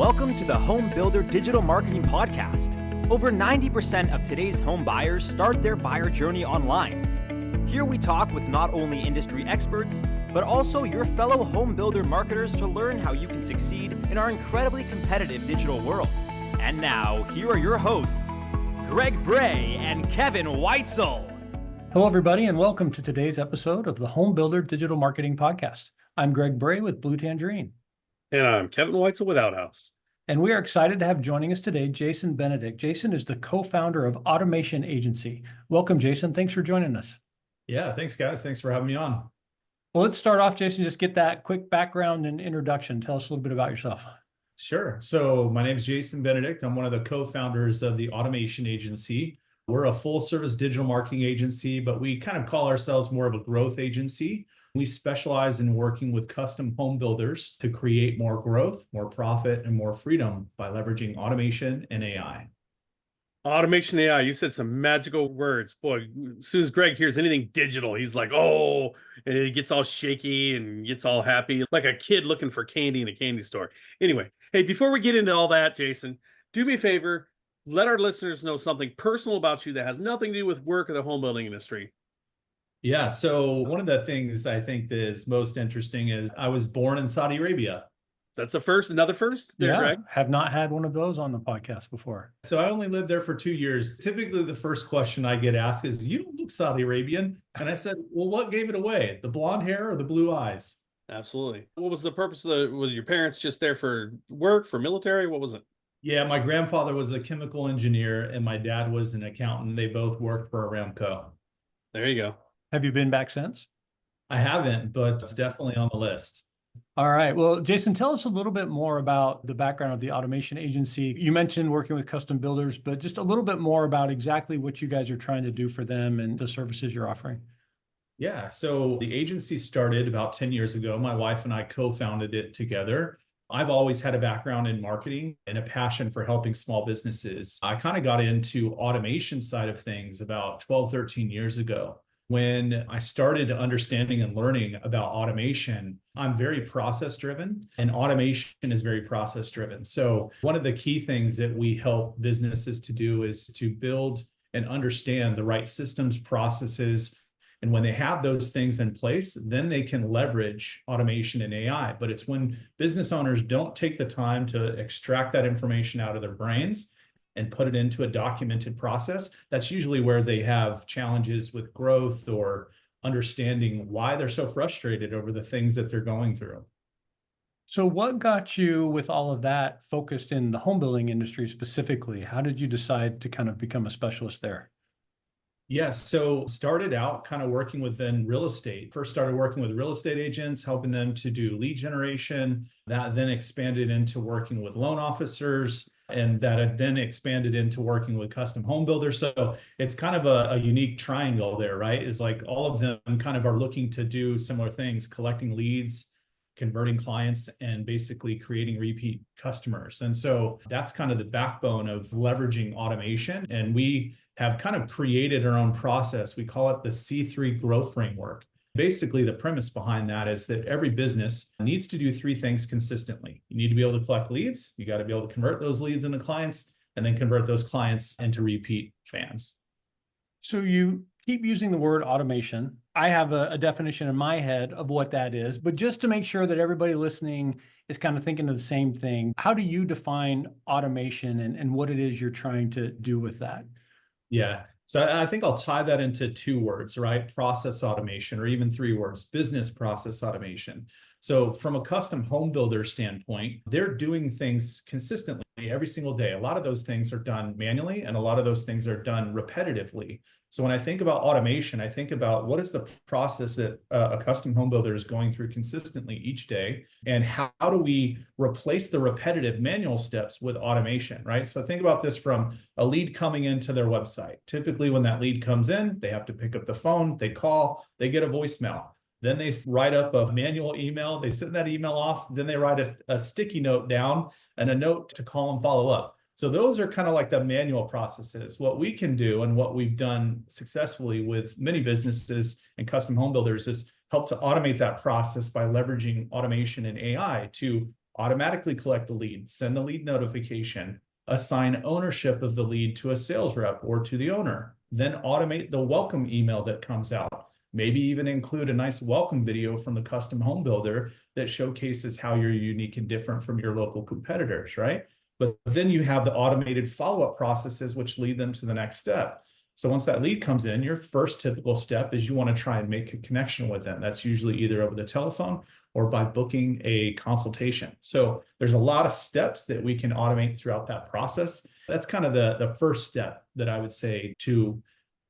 Welcome to the Home Builder Digital Marketing Podcast. Over 90% of today's home buyers start their buyer journey online. Here we talk with not only industry experts, but also your fellow home builder marketers to learn how you can succeed in our incredibly competitive digital world. And now, here are your hosts, Greg Bray and Kevin Weitzel. Hello, everybody, and welcome to today's episode of the Home Builder Digital Marketing Podcast. I'm Greg Bray with Blue Tangerine. And I'm Kevin Weitzel with Outhouse. And we are excited to have joining us today Jason Benedict. Jason is the co-founder of Automation Agency. Welcome, Jason. Thanks for joining us. Yeah, thanks, guys. Thanks for having me on. Well, let's start off, Jason. Just get that quick background and introduction. Tell us a little bit about yourself. Sure. So my name is Jason Benedict. I'm one of the co-founders of the Automation Agency. We're a full-service digital marketing agency, but we kind of call ourselves more of a growth agency. We specialize in working with custom home builders to create more growth, more profit, and more freedom by leveraging automation and AI. Automation AI, you said some magical words. Boy, as soon as Greg hears anything digital, he's like, oh, and he gets all shaky and gets all happy, like a kid looking for candy in a candy store. Anyway, hey, before we get into all that, Jason, do me a favor, let our listeners know something personal about you that has nothing to do with work or the home building industry. Yeah, so one of the things I think that is most interesting is I was born in Saudi Arabia. That's a first, another first there, Greg? Have not had one of those on the podcast before. So I only lived there for 2 years. Typically, the first question I get asked is, you don't look Saudi Arabian. And I said, well, what gave it away? The blonde hair or the blue eyes? Absolutely. What was the purpose of was your parents just there for work, for military? What was it? Yeah, my grandfather was a chemical engineer and my dad was an accountant. They both worked for Aramco. There you go. Have you been back since? I haven't, but it's definitely on the list. All right. Well, Jason, tell us a little bit more about the background of the Automation Agency. You mentioned working with custom builders, but just a little bit more about exactly what you guys are trying to do for them and the services you're offering. Yeah, so the agency started about 10 years ago. My wife and I co-founded it together. I've always had a background in marketing and a passion for helping small businesses. I kind of got into automation side of things about 12, 13 years ago. When I started understanding and learning about automation, I'm very process driven and automation is very process driven. So one of the key things that we help businesses to do is to build and understand the right systems, processes. And when they have those things in place, then they can leverage automation and AI. But it's when business owners don't take the time to extract that information out of their brains and put it into a documented process, that's usually where they have challenges with growth or understanding why they're so frustrated over the things that they're going through. So what got you with all of that focused in the home building industry specifically? How did you decide to kind of become a specialist there? Yes, so started out kind of working within real estate. First started working with real estate agents, helping them to do lead generation. That then expanded into working with loan officers, and that had then expanded into working with custom home builders. So it's kind of a unique triangle there, right? Is like all of them kind of are looking to do similar things, collecting leads, converting clients, and basically creating repeat customers. And so that's kind of the backbone of leveraging automation. And we have kind of created our own process. We call it the C3 growth framework. Basically, the premise behind that is that every business needs to do 3 things consistently. You need to be able to collect leads. You got to be able to convert those leads into clients and then convert those clients into repeat fans. So you keep using the word automation. I have a definition in my head of what that is, but just to make sure that everybody listening is kind of thinking of the same thing, how do you define automation and what it is you're trying to do with that? Yeah. So I think I'll tie that into 2 words, right? Process automation, or even 3 words, business process automation. So from a custom home builder standpoint, they're doing things consistently every single day. A lot of those things are done manually, and a lot of those things are done repetitively. So when I think about automation, I think about what is the process that a custom home builder is going through consistently each day, and how do we replace the repetitive manual steps with automation, right? So think about this from a lead coming into their website. Typically, when that lead comes in, they have to pick up the phone, they call, they get a voicemail. Then they write up a manual email, they send that email off, then they write a sticky note down and a note to call and follow up. So those are kind of like the manual processes. What we can do and what we've done successfully with many businesses and custom home builders is help to automate that process by leveraging automation and AI to automatically collect the lead, send a lead notification, assign ownership of the lead to a sales rep or to the owner, then automate the welcome email that comes out. Maybe even include a nice welcome video from the custom home builder that showcases how you're unique and different from your local competitors, right? But then you have the automated follow-up processes, which lead them to the next step. So once that lead comes in, your first typical step is you want to try and make a connection with them. That's usually either over the telephone or by booking a consultation. So there's a lot of steps that we can automate throughout that process. That's kind of the first step that I would say to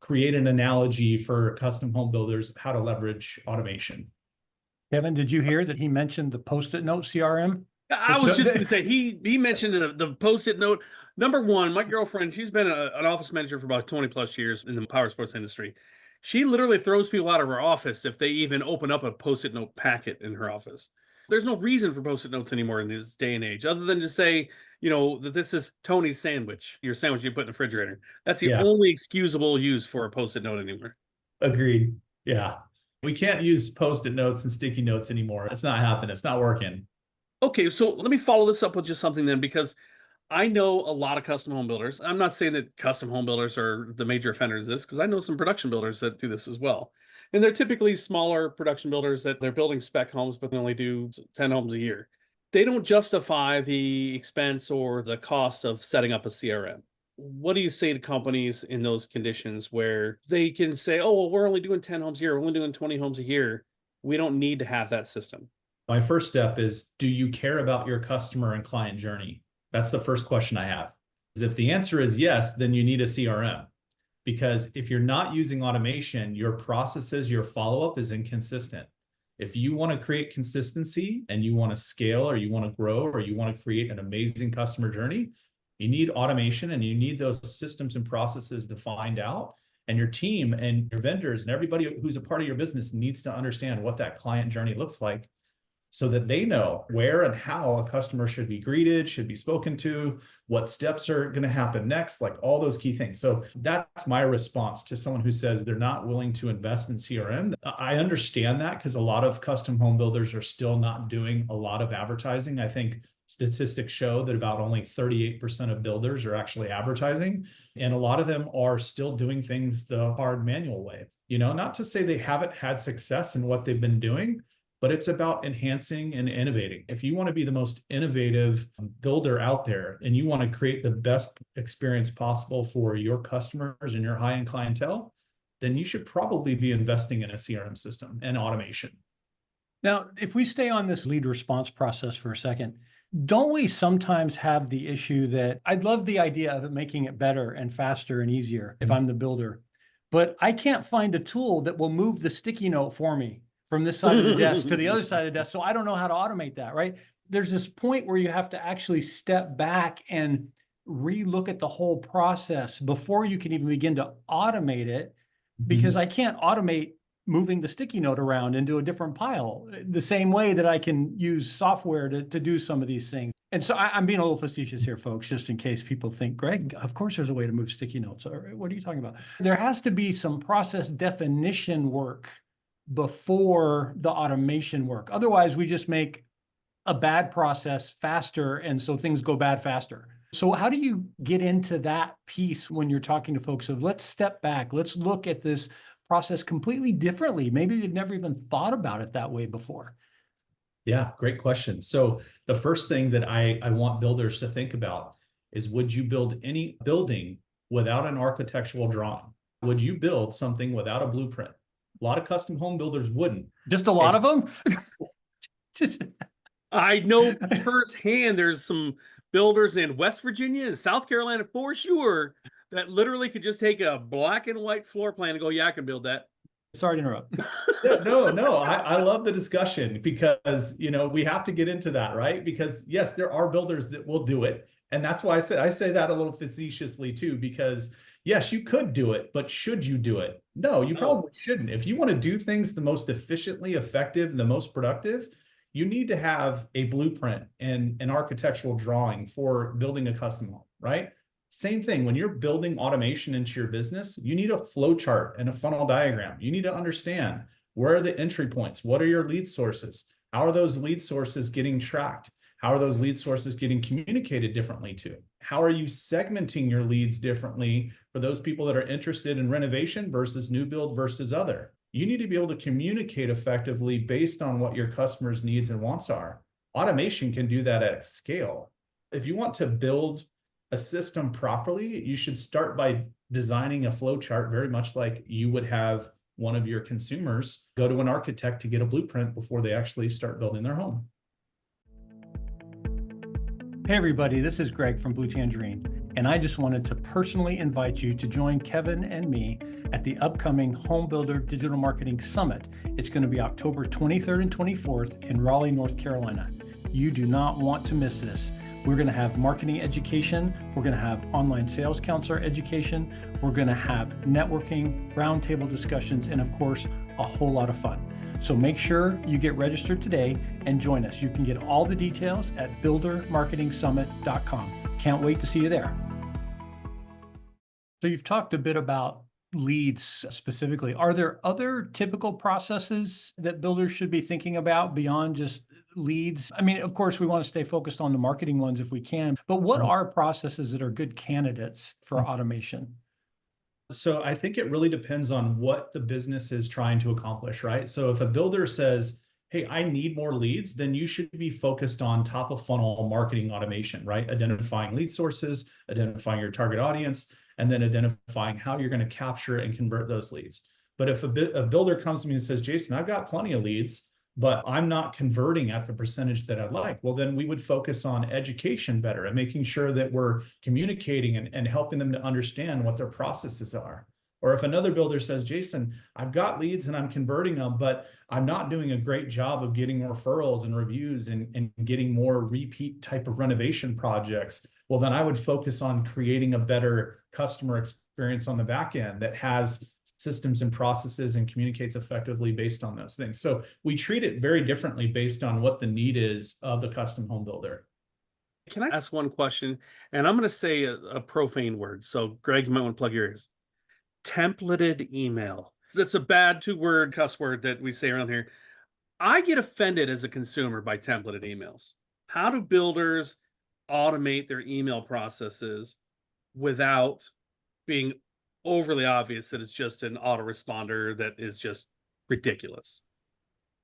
create an analogy for custom home builders of how to leverage automation. Kevin, did you hear that he mentioned the Post-it note CRM? I was just going to say, he mentioned the Post-it note. Number one, my girlfriend, she's been an office manager for about 20 plus years in the power sports industry. She literally throws people out of her office if they even open up a Post-it note packet in her office. There's no reason for Post-it notes anymore in this day and age, other than to say, that this is Tony's sandwich, your sandwich you put in the refrigerator. That's the only excusable use for a Post-it note anymore. Agreed. Yeah. We can't use Post-it notes and sticky notes anymore. It's not happening. It's not working. Okay, so let me follow this up with just something then, because I know a lot of custom home builders. I'm not saying that custom home builders are the major offenders of this, because I know some production builders that do this as well. And they're typically smaller production builders that they're building spec homes, but they only do 10 homes a year. They don't justify the expense or the cost of setting up a CRM. What do you say to companies in those conditions where they can say, oh, well, we're only doing 10 homes a year, we're only doing 20 homes a year. We don't need to have that system. My first step is, do you care about your customer and client journey? That's the first question I have. If the answer is yes, then you need a CRM. Because if you're not using automation, your processes, your follow-up is inconsistent. If you want to create consistency and you want to scale or you want to grow or you want to create an amazing customer journey, you need automation and you need those systems and processes defined out. And your team and your vendors and everybody who's a part of your business needs to understand what that client journey looks like, so that they know where and how a customer should be greeted, should be spoken to, what steps are going to happen next, like all those key things. So that's my response to someone who says they're not willing to invest in CRM. I understand that, because a lot of custom home builders are still not doing a lot of advertising. I think statistics show that about only 38% of builders are actually advertising. And a lot of them are still doing things the hard manual way. Not to say they haven't had success in what they've been doing, but it's about enhancing and innovating. If you want to be the most innovative builder out there and you want to create the best experience possible for your customers and your high-end clientele, then you should probably be investing in a CRM system and automation. Now, if we stay on this lead response process for a second, don't we sometimes have the issue that I'd love the idea of it making it better and faster and easier if I'm the builder, but I can't find a tool that will move the sticky note for me from this side of the desk to the other side of the desk. So I don't know how to automate that, right? There's this point where you have to actually step back and relook at the whole process before you can even begin to automate it, because I can't automate moving the sticky note around into a different pile the same way that I can use software to do some of these things. And so I'm being a little facetious here, folks, just in case people think, Greg, of course there's a way to move sticky notes. What are you talking about? There has to be some process definition work before the automation work. Otherwise, we just make a bad process faster, and so things go bad faster. So how do you get into that piece when you're talking to folks of, let's step back, let's look at this process completely differently? Maybe they've never even thought about it that way before. Yeah, great question. So the first thing that I want builders to think about is, would you build any building without an architectural drawing? Would you build something without a blueprint? A lot of custom home builders wouldn't. Just a lot of them? I know firsthand there's some builders in West Virginia and South Carolina for sure that literally could just take a black and white floor plan and go, yeah, I can build that. Sorry to interrupt. No, I love the discussion, because, we have to get into that, right? Because yes, there are builders that will do it. And that's why I say that a little facetiously too, because yes, you could do it, but should you do it? No, you probably shouldn't. If you want to do things the most efficiently effective and the most productive, you need to have a blueprint and an architectural drawing for building a custom home, right? Same thing, when you're building automation into your business, you need a flow chart and a funnel diagram. You need to understand, where are the entry points? What are your lead sources? How are those lead sources getting tracked? How are those lead sources getting communicated differently to? How are you segmenting your leads differently for those people that are interested in renovation versus new build versus other? You need to be able to communicate effectively based on what your customers' needs and wants are. Automation can do that at scale. If you want to build a system properly, you should start by designing a flow chart, very much like you would have one of your consumers go to an architect to get a blueprint before they actually start building their home. Hey everybody, this is Greg from Blue Tangerine, and I just wanted to personally invite you to join Kevin and me at the upcoming Home Builder Digital Marketing Summit. It's going to be October 23rd and 24th in Raleigh, North Carolina. You do not want to miss this. We're going to have marketing education, we're going to have online sales counselor education, we're going to have networking, roundtable discussions, and of course, a whole lot of fun. So make sure you get registered today and join us. You can get all the details at buildermarketingsummit.com. Can't wait to see you there. So you've talked a bit about leads specifically. Are there other typical processes that builders should be thinking about beyond just leads? I mean, of course, we want to stay focused on the marketing ones if we can, but what are processes that are good candidates for automation? So I think it really depends on what the business is trying to accomplish, right? So if a builder says, hey, I need more leads, then you should be focused on top of funnel marketing automation, right? Identifying lead sources, identifying your target audience, and then identifying how you're going to capture and convert those leads. But if a builder comes to me and says, Jason, I've got plenty of leads, but I'm not converting at the percentage that I'd like, well, then we would focus on education better and making sure that we're communicating and helping them to understand what their processes are. Or if another builder says, Jason, I've got leads and I'm converting them, but I'm not doing a great job of getting referrals and reviews and getting more repeat type of renovation projects, well, then I would focus on creating a better customer experience on the back end that has systems and processes and communicates effectively based on those things. So we treat it very differently based on what the need is of the custom home builder. Can I ask one question? And I'm going to say a profane word. So, Greg, you might want to plug your ears. Templated email. That's a bad two-word cuss word that we say around here. I get offended as a consumer by templated emails. How do builders automate their email processes without being overly obvious that it's just an autoresponder that is just ridiculous?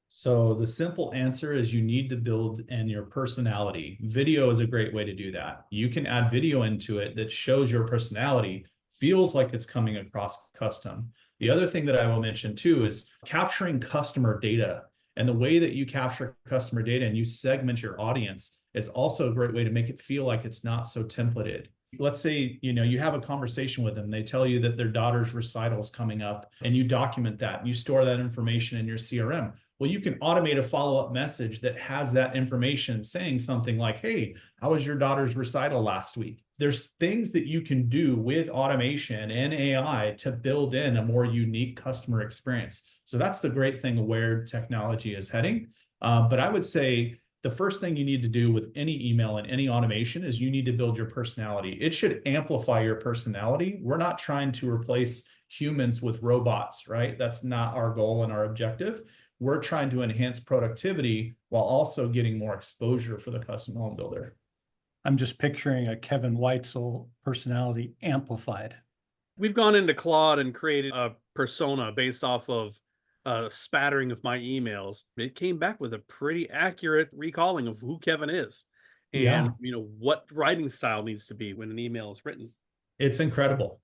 So the simple answer is you need to build in your personality. Video is a great way to do that. You can add video into it that shows your personality, feels like it's coming across custom. The other thing that I will mention too is capturing customer data. And the way that you capture customer data and you segment your audience is also a great way to make it feel like it's not so templated. Let's say, you have a conversation with them. They tell you that their daughter's recital is coming up and you document that and you store that information in your CRM. Well, you can automate a follow-up message that has that information saying something like, hey, how was your daughter's recital last week? There's things that you can do with automation and AI to build in a more unique customer experience. So that's the great thing of where technology is heading. But I would say the first thing you need to do with any email and any automation is you need to build your personality. It should amplify your personality. We're not trying to replace humans with robots, right? That's not our goal and our objective. We're trying to enhance productivity while also getting more exposure for the custom home builder. I'm just picturing a Kevin Weitzel personality amplified. We've gone into Claude and created a persona based off of a spattering of my emails. It came back with a pretty accurate recalling of who Kevin is and what writing style needs to be when an email is written. It's incredible.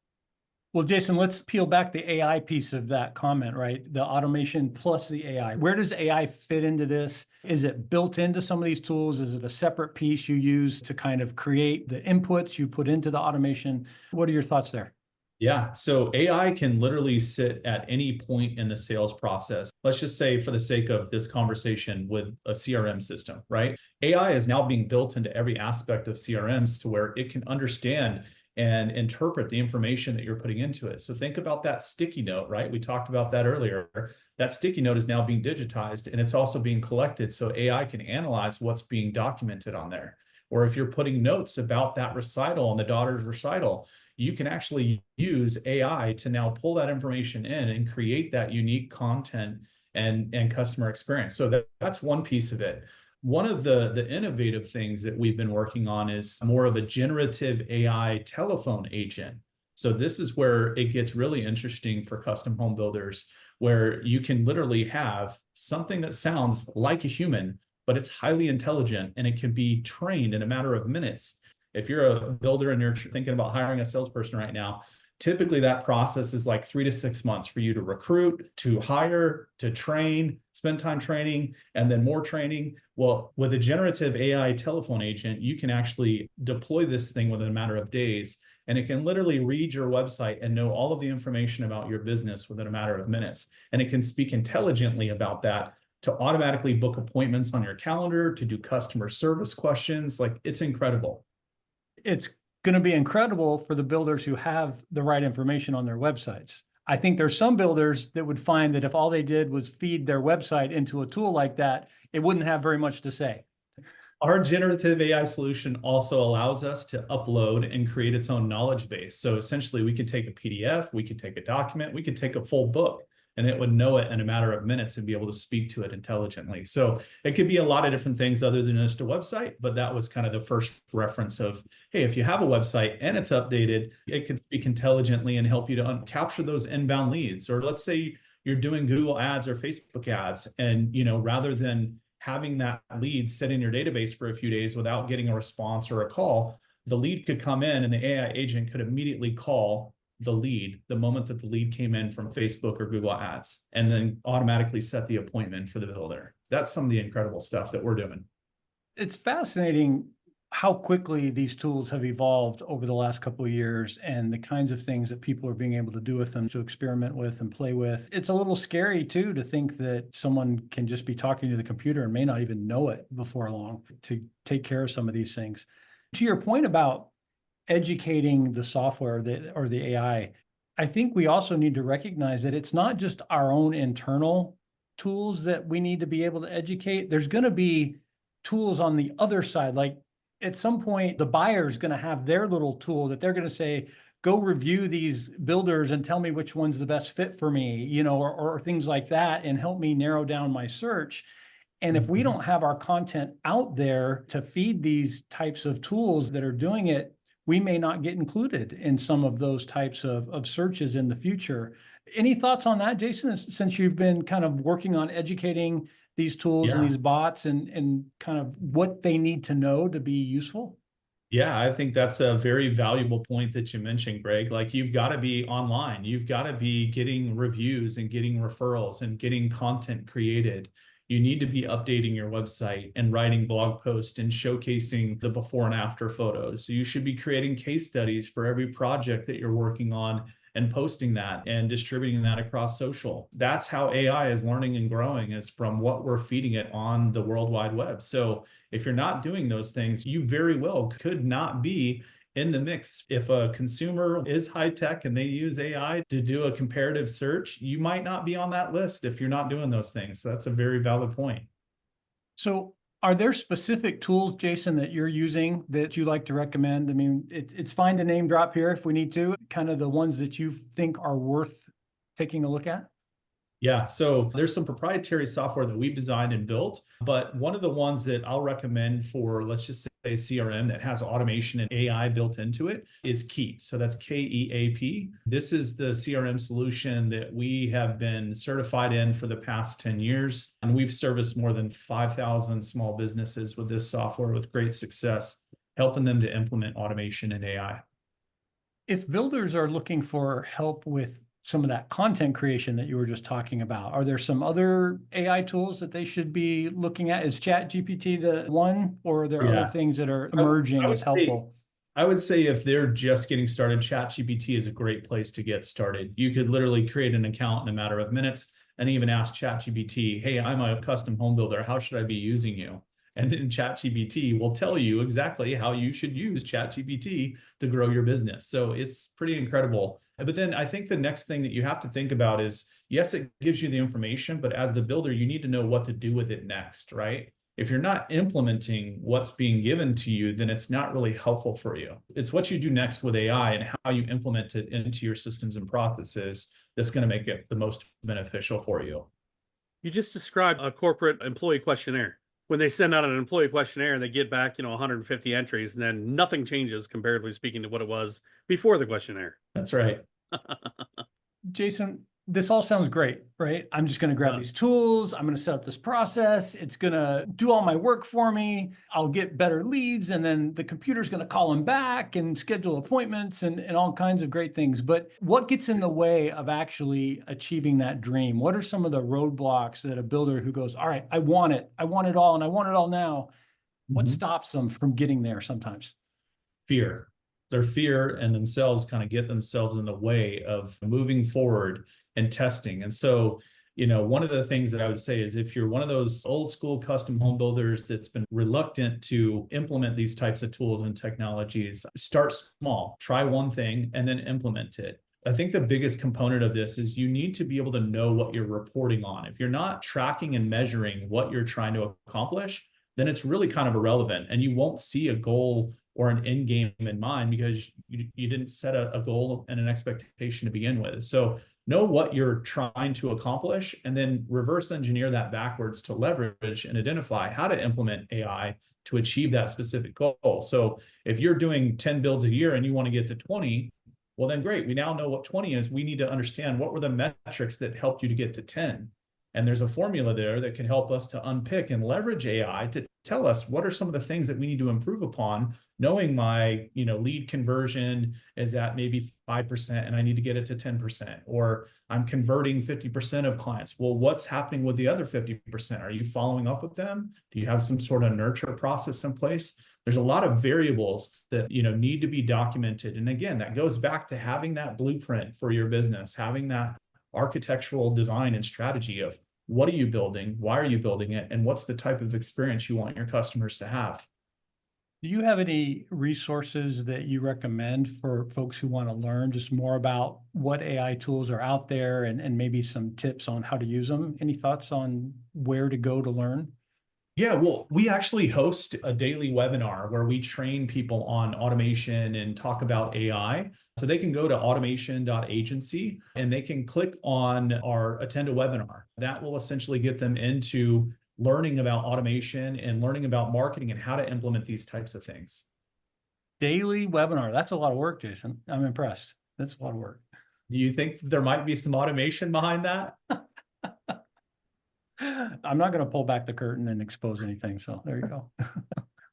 Well, Jason, let's peel back the AI piece of that comment, right? The automation plus the AI. Where does AI fit into this? Is it built into some of these tools? Is it a separate piece you use to kind of create the inputs you put into the automation? What are your thoughts there? Yeah, so AI can literally sit at any point in the sales process. Let's just say, for the sake of this conversation, with a CRM system, right? AI is now being built into every aspect of CRMs to where it can understand and interpret the information that you're putting into it. So think about that sticky note, right? We talked about that earlier. That sticky note is now being digitized and it's also being collected so AI can analyze what's being documented on there. Or if you're putting notes about that recital and the daughter's recital, you can actually use AI to now pull that information in and create that unique content and customer experience. So that's one piece of it. One of the innovative things that we've been working on is more of a generative AI telephone agent. So this is where it gets really interesting for custom home builders, where you can literally have something that sounds like a human, but it's highly intelligent and it can be trained in a matter of minutes. If you're a builder and you're thinking about hiring a salesperson right now, typically that process is like 3 to 6 months for you to recruit, to hire, to train, spend time training, and then more training. Well, with a generative AI telephone agent, you can actually deploy this thing within a matter of days, and it can literally read your website and know all of the information about your business within a matter of minutes. And it can speak intelligently about that to automatically book appointments on your calendar, to do customer service questions. Like, it's incredible. It's going to be incredible for the builders who have the right information on their websites. I think there's some builders that would find that if all they did was feed their website into a tool like that, it wouldn't have very much to say. Our generative AI solution also allows us to upload and create its own knowledge base. So essentially, we could take a PDF, we could take a document, we could take a full book, and it would know it in a matter of minutes and be able to speak to it intelligently. So it could be a lot of different things other than just a website, but that was kind of the first reference of, hey, if you have a website and it's updated, it can speak intelligently and help you to capture those inbound leads. Or let's say you're doing Google ads or Facebook ads, and rather than having that lead sit in your database for a few days without getting a response or a call, the lead could come in and the AI agent could immediately call the lead the moment that the lead came in from Facebook or Google ads, and then automatically set the appointment for the builder. That's some of the incredible stuff that we're doing. It's fascinating how quickly these tools have evolved over the last couple of years, and the kinds of things that people are being able to do with them, to experiment with and play with. It's a little scary too, to think that someone can just be talking to the computer and may not even know it before long to take care of some of these things. To your point about educating the software or the AI, I think we also need to recognize that it's not just our own internal tools that we need to be able to educate. There's going to be tools on the other side. Like, at some point, the buyer is going to have their little tool that they're going to say, go review these builders and tell me which one's the best fit for me, or things like that, and help me narrow down my search. And if we don't have our content out there to feed these types of tools that are doing it, we may not get included in some of those types of searches in the future. Any thoughts on that, Jason, since you've been kind of working on educating these tools and these bots and kind of what they need to know to be useful? Yeah, I think that's a very valuable point that you mentioned, Greg. Like, you've got to be online. You've got to be getting reviews and getting referrals and getting content created. You need to be updating your website and writing blog posts and showcasing the before and after photos. You should be creating case studies for every project that you're working on and posting that and distributing that across social. That's how AI is learning and growing, is from what we're feeding it on the World Wide Web. So if you're not doing those things, you very well could not be in the mix. If a consumer is high tech and they use AI to do a comparative search, you might not be on that list if you're not doing those things. So that's a very valid point. So are there specific tools, Jason, that you're using that you like to recommend? I mean, it's fine to name drop here if we need to, kind of the ones that you think are worth taking a look at. Yeah, so there's some proprietary software that we've designed and built, but one of the ones that I'll recommend for, let's just say, CRM that has automation and AI built into it is Keep. So that's KEAP. This is the CRM solution that we have been certified in for the past 10 years, and we've serviced more than 5,000 small businesses with this software with great success, helping them to implement automation and AI. If builders are looking for help with some of that content creation that you were just talking about, are there some other AI tools that they should be looking at? Is ChatGPT the one, or are there other things that are emerging as helpful? I would say if they're just getting started, ChatGPT is a great place to get started. You could literally create an account in a matter of minutes and even ask ChatGPT, hey, I'm a custom home builder. How should I be using you? And then ChatGPT will tell you exactly how you should use ChatGPT to grow your business. So it's pretty incredible. But then I think the next thing that you have to think about is, yes, it gives you the information, but as the builder, you need to know what to do with it next, right? If you're not implementing what's being given to you, then it's not really helpful for you. It's what you do next with AI and how you implement it into your systems and processes that's going to make it the most beneficial for you. You just described a corporate employee questionnaire. when they send out an employee questionnaire and they get back, 150 entries, and then nothing changes comparatively speaking to what it was before the questionnaire. That's right. Jason, this all sounds great, right? I'm just going to grab Yeah. these tools. I'm going to set up this process. It's going to do all my work for me. I'll get better leads. And then the computer's going to call them back and schedule appointments and all kinds of great things. But what gets in the way of actually achieving that dream? What are some of the roadblocks that a builder who goes, all right, I want it all, and I want it all now. What stops them from getting there sometimes? Fear. Their fear and themselves kind of get themselves in the way of moving forward and testing. And so, one of the things that I would say is if you're one of those old school custom home builders that's been reluctant to implement these types of tools and technologies, start small, try one thing and then implement it. I think the biggest component of this is you need to be able to know what you're reporting on. If you're not tracking and measuring what you're trying to accomplish, then it's really kind of irrelevant and you won't see a goal or an end game in mind because you didn't set a goal and an expectation to begin with. So know what you're trying to accomplish and then reverse engineer that backwards to leverage and identify how to implement AI to achieve that specific goal. So if you're doing 10 builds a year and you want to get to 20, well, then great. We now know what 20 is. We need to understand what were the metrics that helped you to get to 10. And there's a formula there that can help us to unpick and leverage AI to tell us what are some of the things that we need to improve upon, knowing my lead conversion is at maybe 5% and I need to get it to 10%, or I'm converting 50% of clients. Well, what's happening with the other 50%? Are you following up with them? Do you have some sort of nurture process in place? There's a lot of variables that need to be documented. And again, that goes back to having that blueprint for your business, having that architectural design and strategy of what are you building, why are you building it, and what's the type of experience you want your customers to have. Do you have any resources that you recommend for folks who want to learn just more about what AI tools are out there and maybe some tips on how to use them? Any thoughts on where to go to learn? Yeah, well, we actually host a daily webinar where we train people on automation and talk about AI. So they can go to automation.agency and they can click on our attend a webinar. That will essentially get them into learning about automation and learning about marketing and how to implement these types of things. Daily webinar. That's a lot of work, Jason. I'm impressed. That's a lot of work. Do you think there might be some automation behind that? I'm not going to pull back the curtain and expose anything. So there you go.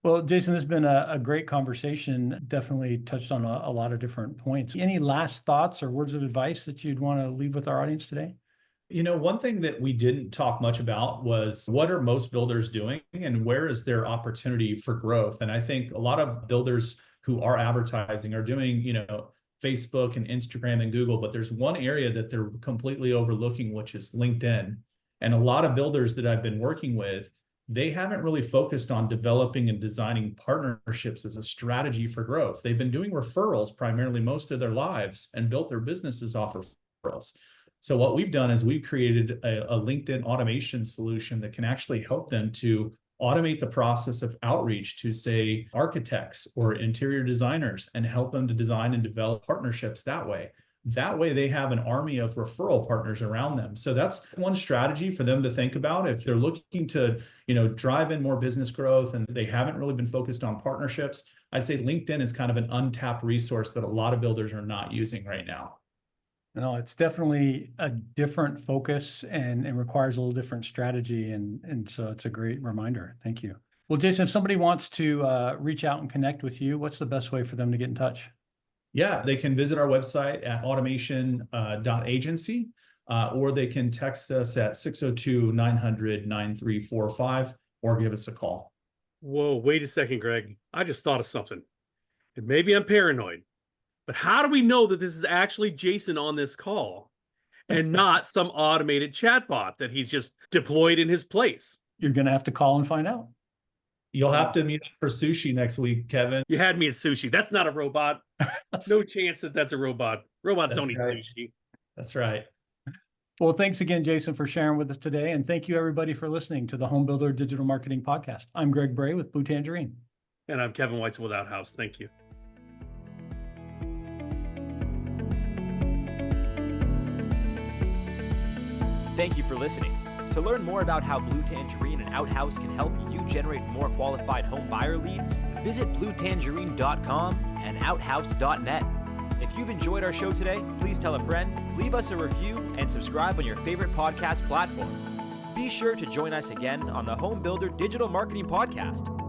Well, Jason, this has been a great conversation. Definitely touched on a lot of different points. Any last thoughts or words of advice that you'd want to leave with our audience today? One thing that we didn't talk much about was what are most builders doing and where is their opportunity for growth? And I think a lot of builders who are advertising are doing, Facebook and Instagram and Google, but there's one area that they're completely overlooking, which is LinkedIn. And a lot of builders that I've been working with, they haven't really focused on developing and designing partnerships as a strategy for growth. They've been doing referrals primarily most of their lives and built their businesses off of referrals. So what we've done is we've created a LinkedIn automation solution that can actually help them to automate the process of outreach to, say, architects or interior designers and help them to design and develop partnerships that way. That way they have an army of referral partners around them. So that's one strategy for them to think about if they're looking to, drive in more business growth and they haven't really been focused on partnerships. I'd say LinkedIn is kind of an untapped resource that a lot of builders are not using right now. No, it's definitely a different focus and requires a little different strategy. And so it's a great reminder. Thank you. Well, Jason, if somebody wants to reach out and connect with you, what's the best way for them to get in touch? Yeah, they can visit our website at automation.agency, or they can text us at 602-900-9345 or give us a call. Whoa, wait a second, Greg. I just thought of something. And maybe I'm paranoid, but how do we know that this is actually Jason on this call and not some automated chatbot that he's just deployed in his place? You're going to have to call and find out. You'll have to meet up for sushi next week, Kevin. You had me at sushi. That's not a robot. No chance that that's a robot. Robots don't eat sushi. That's right. Well, thanks again, Jason, for sharing with us today. And thank you, everybody, for listening to the Home Builder Digital Marketing Podcast. I'm Greg Bray with Blue Tangerine. And I'm Kevin Weitzel with Outhouse. Thank you. Thank you for listening. To learn more about how Blue Tangerine and Outhouse can help you generate more qualified home buyer leads, visit bluetangerine.com and outhouse.net. If you've enjoyed our show today, please tell a friend, leave us a review, and subscribe on your favorite podcast platform. Be sure to join us again on the Home Builder Digital Marketing Podcast.